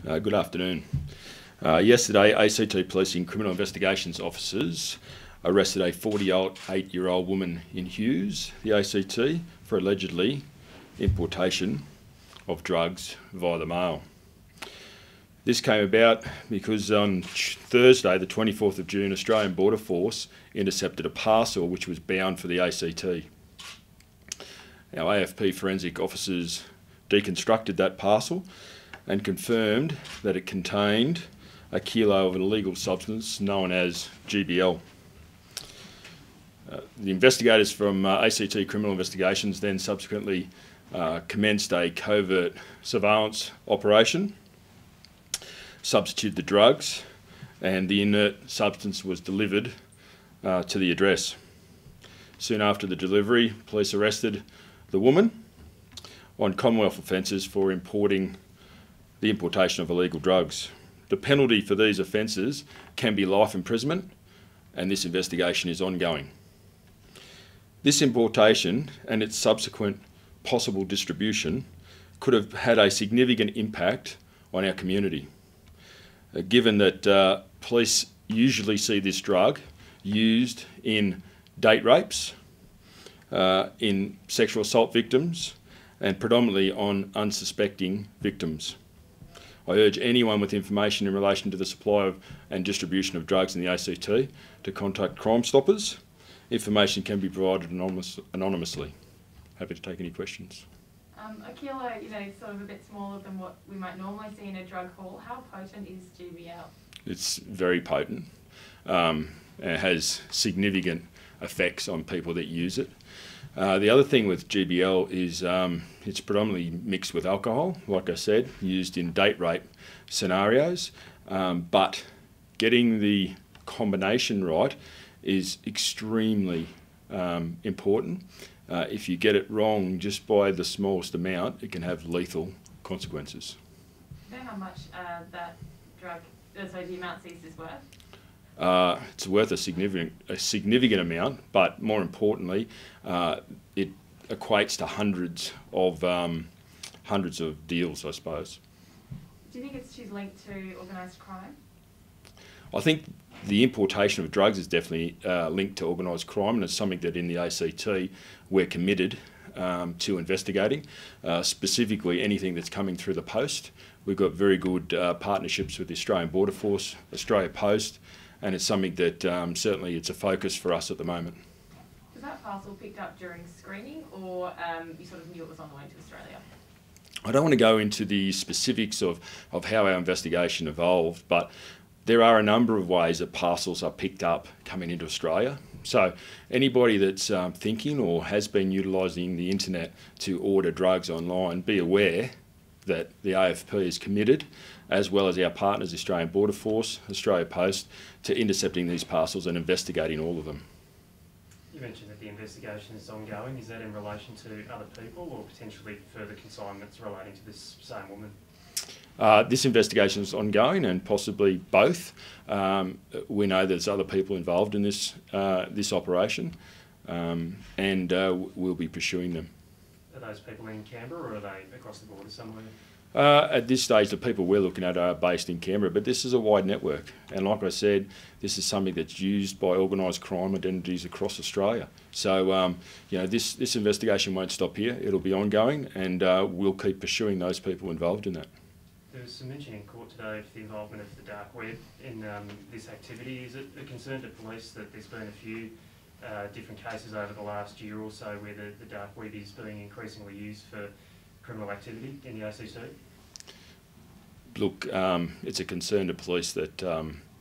Good afternoon. Yesterday, ACT Policing Criminal Investigations officers arrested a 48-year-old woman in Hughes, the ACT, for allegedly importation of drugs via the mail. This came about because on Thursday, the 24th of June, Australian Border Force intercepted a parcel which was bound for the ACT. Our AFP Forensic officers deconstructed that parcel and confirmed that it contained a kilo of an illegal substance known as GBL. The investigators from ACT Criminal Investigations then subsequently commenced a covert surveillance operation, substituted the drugs, and the inert substance was delivered to the address. Soon after the delivery, police arrested the woman on Commonwealth offences for the importation of illegal drugs. The penalty for these offences can be life imprisonment, and this investigation is ongoing. This importation and its subsequent possible distribution could have had a significant impact on our community, given that police usually see this drug used in date rapes, in sexual assault victims, and predominantly on unsuspecting victims. I urge anyone with information in relation to the supply of and distribution of drugs in the ACT to contact Crime Stoppers. Information can be provided anonymously. Happy to take any questions. A kilo, is sort of a bit smaller than what we might normally see in a drug haul. How potent is GBL? It's very potent. It has significant effects on people that use it. The other thing with GBL is it's predominantly mixed with alcohol, like I said, used in date rape scenarios, but getting the combination right is extremely important. If you get it wrong just by the smallest amount, it can have lethal consequences. Do you know how much that drug, the amount seized is worth? It's worth a significant amount, but more importantly, it equates to hundreds of deals, I suppose. Do you think she's linked to organised crime? I think the importation of drugs is definitely linked to organised crime, and it's something that in the ACT we're committed to investigating, specifically anything that's coming through the post. We've got very good partnerships with the Australian Border Force, Australia Post, and it's something that certainly it's a focus for us at the moment. Was that parcel picked up during screening, or you sort of knew it was on the way to Australia? I don't want to go into the specifics of how our investigation evolved, but there are a number of ways that parcels are picked up coming into Australia. So anybody that's thinking or has been utilising the internet to order drugs online, be aware that the AFP is committed, as well as our partners, the Australian Border Force, Australia Post, to intercepting these parcels and investigating all of them. You mentioned that the investigation is ongoing. Is that in relation to other people or potentially further consignments relating to this same woman? This investigation is ongoing, and possibly both. We know there's other people involved in this operation, and we'll be pursuing them. Are those people in Canberra, or are they across the border somewhere? At this stage, the people we're looking at are based in Canberra, but this is a wide network. And like I said, this is something that's used by organised crime identities across Australia. So, this investigation won't stop here. It'll be ongoing, and we'll keep pursuing those people involved in that. There was some mention in court today of the involvement of the dark web in this activity. Is it a concern to police that there's been a few different cases over the last year or so where the dark web is being increasingly used for criminal activity in the ACT? Look, it's a concern to police that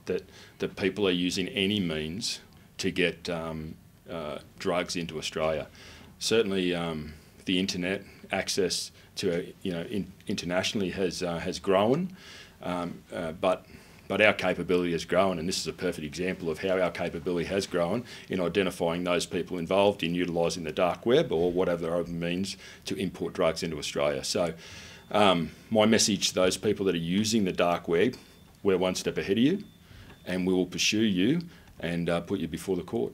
that people are using any means to get drugs into Australia. Certainly, the internet access to internationally has grown, but our capability has grown, and this is a perfect example of how our capability has grown in identifying those people involved in utilising the dark web or whatever other means to import drugs into Australia. So my message to those people that are using the dark web, we're one step ahead of you, and we will pursue you and put you before the court.